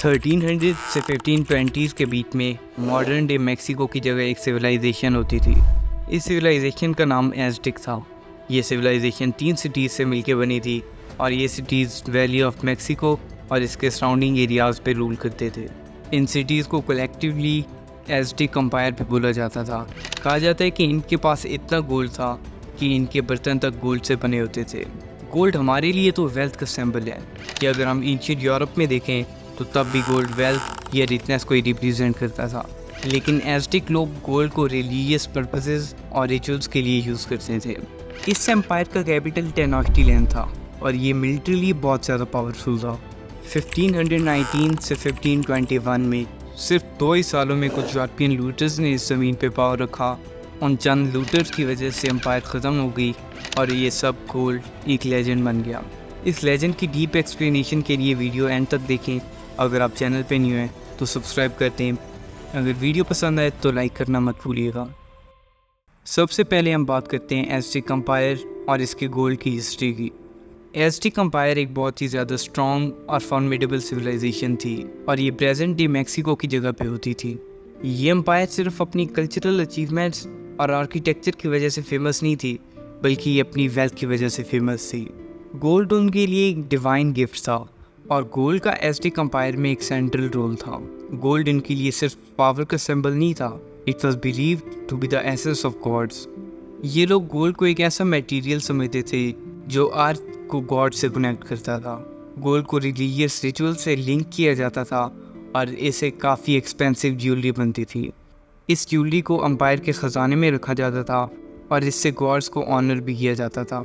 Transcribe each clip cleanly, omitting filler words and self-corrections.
1300 से 1520s के बीच में मॉडर्न डे मेक्सिको की जगह एक सिविलाइजेशन होती थी। इस सिविलाइजेशन का नाम एज़टेक था। ये सिविलाइजेशन 3 सिटीज़ से मिलकर बनी थी और ये सिटीज़ वैली ऑफ मेक्सिको और इसके सराउंडिंग एरियाज़ पे रूल करते थे। इन सिटीज़ को कलेक्टिवली एज़टेक एम्पायर पे बोला जाता था। कहा जाता है कि इनके पास इतना गोल्ड था कि इनके बर्तन तक गोल्ड से बने होते थे। गोल्ड हमारे लिए तो वेल्थ का सिंबल है कि अगर हम एंशिएंट यूरोप में देखें तो तब भी गोल्ड वेल्थ या रिचनेस को ही रिप्रेजेंट करता था। लेकिन एज़टेक लोग गोल्ड को रिलीजियस पर्पसेस और रिचुअल्स के लिए यूज़ करते थे। इस एम्पायर का कैपिटल टेनोच्टिट्लान था और ये मिलिट्रीली बहुत ज़्यादा पावरफुल था। 1519 से 1521 में सिर्फ 2 ही सालों में कुछ यूरोपियन लूटर्स ने इस ज़मीन पे पावर रखा। उन चंद लूटर्स की वजह से एम्पायर ख़त्म हो गई और ये सब गोल्ड एक लेजेंड बन गया। इस लेजेंड की डीप एक्सप्लेनेशन के लिए वीडियो एंड तक देखें। अगर आप चैनल पे न्यू हैं तो सब्सक्राइब कर दें। अगर वीडियो पसंद आए तो लाइक करना मत भूलिएगा। सबसे पहले हम बात करते हैं एज़टेक एम्पायर और इसके गोल्ड की हिस्ट्री की। एज़टेक एम्पायर एक बहुत ही ज़्यादा स्ट्रॉन्ग और फॉर्मिडेबल सिविलाइजेशन थी और ये प्रेजेंट डे मेक्सिको की जगह पे होती थी। ये एम्पायर सिर्फ अपनी कल्चरल अचीवमेंट्स और आर्किटेक्चर की वजह से फेमस नहीं थी, बल्कि ये अपनी वेल्थ की वजह से फेमस थी। गोल्ड उनके लिए एक डिवाइन गिफ्ट था और गोल्ड का एज़टेक एम्पायर में एक सेंट्रल रोल था। गोल्ड इनके लिए सिर्फ पावर का सिंबल नहीं था, it was believed to be the essence of gods. ये लोग गोल्ड को एक ऐसा मटेरियल समझते थे जो अर्थ को गॉड से कनेक्ट करता था। गोल्ड को रिलीजियस रिचुअल से लिंक किया जाता था और इसे काफ़ी एक्सपेंसिव ज्वेलरी बनती थी। इस ज्वेलरी को एम्पायर के ख़जाने में रखा जाता था और इससे गॉड्स को ऑनर भी किया जाता था।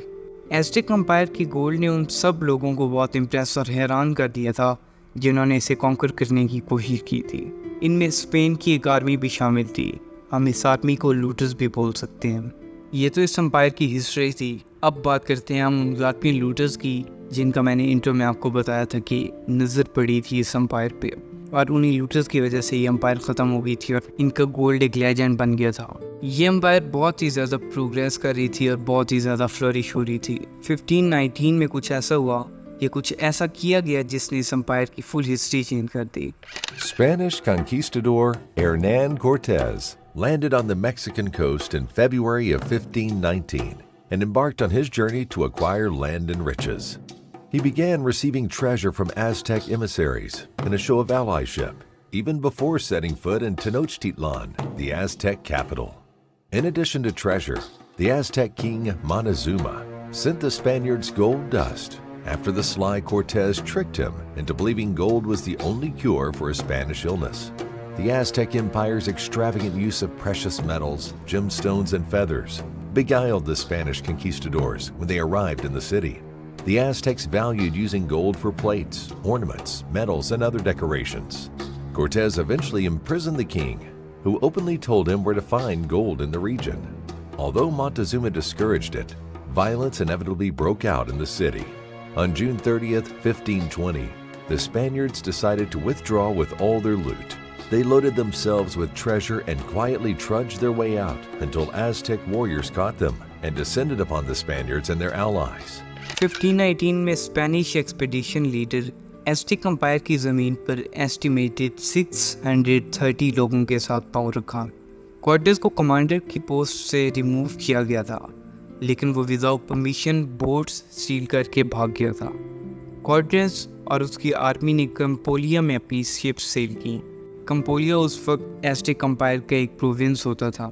एज़टेक एम्पायर की गोल्ड ने उन सब लोगों को बहुत इम्प्रेस और हैरान कर दिया था जिन्होंने इसे कॉन्कर करने की कोशिश की थी। इनमें स्पेन की एक आर्मी भी शामिल थी। हम इस आर्मी को लूटर्स भी बोल सकते हैं। ये तो इस एम्पायर की हिस्ट्री थी। अब बात करते हैं हम यूरोपियन लूटर्स की जिनका मैंने इंट्रो में आपको बताया था कि नज़र पड़ी थी इस एम्पायर पे और उन्हीं लूटर्स की वजह से ये एम्पायर ख़त्म हो गई थी और इनका गोल्ड एक लेजेंड बन गया था। ये एम्पायर बहुत ही ज़्यादा प्रोग्रेस कर रही थी और बहुत ही ज़्यादा फ्लरिश हो रही थी। 1519 में कुछ ऐसा हुआ या कुछ ऐसा किया गया जिसने इस एम्पायर की फुल हिस्ट्री चेंज कर दी। Spanish conquistador Hernán Cortés landed on the Mexican coast in February of 1519 and embarked on his journey to acquire land and riches. He began receiving treasure from Aztec emissaries in a show of allyship, even before setting foot in Tenochtitlan, the Aztec capital. In addition to treasure, the Aztec king Montezuma sent the Spaniards gold dust after the sly Cortés tricked him into believing gold was the only cure for a Spanish illness. The Aztec Empire's extravagant use of precious metals, gemstones, and feathers beguiled the Spanish conquistadors when they arrived in the city. The Aztecs valued using gold for plates, ornaments, medals, and other decorations. Cortés eventually imprisoned the king, who openly told him where to find gold in the region. Although Montezuma discouraged it, violence inevitably broke out in the city. On June 30th, 1520, the Spaniards decided to withdraw with all their loot. They loaded themselves with treasure and quietly trudged their way out until Aztec warriors caught them and descended upon the Spaniards and their allies. 1519 में Spanish expedition leader Aztec empire की ज़मीन पर estimated 630 लोगों के साथ पाँव रखा। Cortes को कमांडर की पोस्ट से रिमूव किया गया था, लेकिन वो विदाउट परमिशन बोट्स स्टील करके भाग गया था। कॉर्टेस और उसकी आर्मी ने कंपोलिया में अपनी शिप सेल की। कंपोलिया उस वक्त एज़टेक एम्पायर का एक प्रोविंस होता था।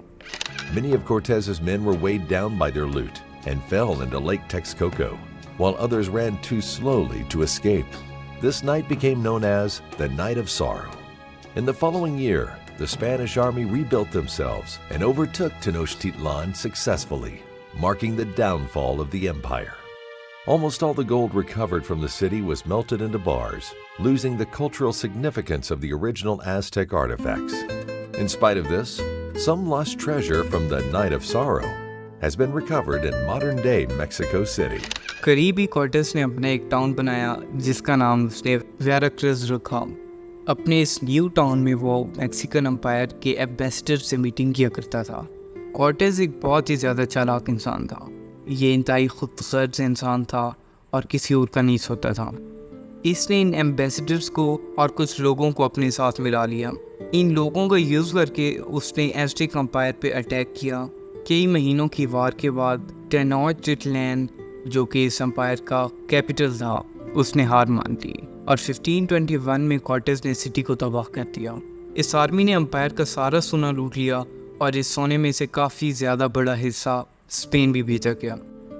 Many of Cortez's men were weighed down by their loot and fell into Lake Texcoco, while others ran too slowly to escape. This night became known as the Night of Sorrow. In the following year, the Spanish army rebuilt themselves and overtook Tenochtitlan successfully, marking the downfall of the empire. Almost all the gold recovered from the city was melted into bars, losing the cultural significance of the original Aztec artifacts. In spite of this, some lost treasure from the Night of Sorrow has been recovered in modern-day Mexico City. करीब ही Cortes ने अपना एक town बनाया जिसका नाम उसने वेराक्रस रखा। अपने इस न्यू टाउन में वो मैक्सिकन एम्पायर के एम्बेसडर से मीटिंग किया करता था। कॉर्टेस एक बहुत ही ज़्यादा चालाक इंसान था। ये इंतहाई खुदगर्ज़ इंसान था और किसी और का नहीं सोता था। इसने इन एम्बेसडर्स को और कुछ लोगों को अपने साथ मिला लिया। इन लोगों का यूज़ करके उसने एज़टेक एम्पायर पे अटैक किया। कई महीनों की वार के बाद टेनोच्टिटलान, जो कि इस एम्पायर का कैपिटल था, उसने हार मान ली और 1521 में कॉर्टेज ने सिटी को तबाह कर दिया। इस आर्मी ने एम्पायर का सारा सोना लूट लिया और इस सोने में से काफ़ी ज़्यादा बड़ा हिस्सा स्पेन भी भेजा गया।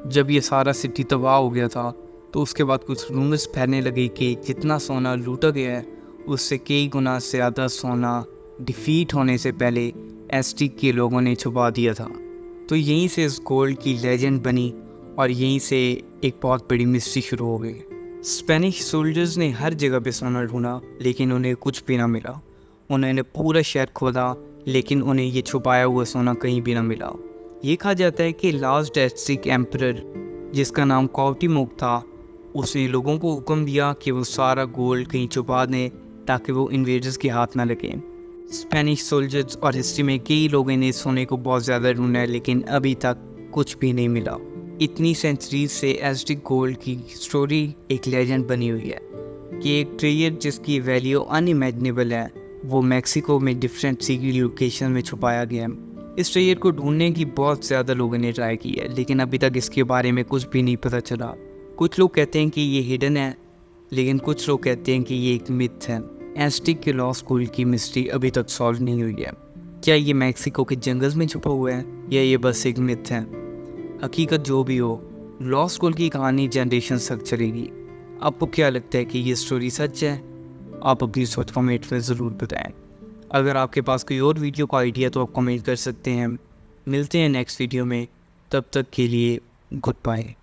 जब ये सारा सिटी तबाह हो गया था तो उसके बाद कुछ रूमर्स फैलने लगे कि जितना सोना लूटा गया है उससे कई गुना ज़्यादा सोना डिफीट होने से पहले एज़टेक के लोगों ने छुपा दिया था। तो यहीं से इस गोल्ड की लेजेंड बनी और यहीं से एक बहुत बड़ी मिस्ट्री शुरू हो गई। स्पेनिश सोल्जर्स ने हर जगह पे सोना ढूंढा लेकिन उन्हें कुछ भी ना मिला। उन्होंने पूरा शहर खोदा लेकिन उन्हें ये छुपाया हुआ सोना कहीं भी ना मिला। ये कहा जाता है कि लास्ट एज़टेक एम्परर, जिसका नाम क्वाटेमोक था, उसने लोगों को हुक्म दिया कि वो सारा गोल्ड कहीं छुपा दें ताकि वो इन्वेडर्स के हाथ ना लगे। स्पेनिश सोल्जर्स और हिस्ट्री में कई लोगों ने सोने को बहुत ज़्यादा ढूंढा है लेकिन अभी तक कुछ भी नहीं मिला। इतनी सेंचुरीज से एज़टेक गोल्ड की स्टोरी एक लेजेंड बनी हुई है कि एक ट्रेजर जिसकी वैल्यू अनइमेजिनेबल है वो मैक्सिको में डिफरेंट सीक्रेट लोकेशन में छुपाया गया है। इस ट्रेजर को ढूंढने की बहुत ज़्यादा लोगों ने ट्राई की है लेकिन अभी तक इसके बारे में कुछ भी नहीं पता चला। कुछ लोग कहते हैं कि ये हिडन है लेकिन कुछ लोग कहते हैं कि ये एक मिथ है। एज़टेक के लॉस्ट गोल्ड की मिस्ट्री अभी तक सॉल्व नहीं हुई है। क्या ये मैक्सिको के जंगल में छुपा हुआ है या ये बस एक मिथ है? हकीकत जो भी हो, लॉस्ट गोल्ड की कहानी जनरेशन तक चलेगी। आपको क्या लगता है कि ये स्टोरी सच है? आप अपनी सोच कमेंट में ज़रूर बताएं। अगर आपके पास कोई और वीडियो का आइडिया तो आप कमेंट कर सकते हैं। मिलते हैं नेक्स्ट वीडियो में, तब तक के लिए गुड बाय।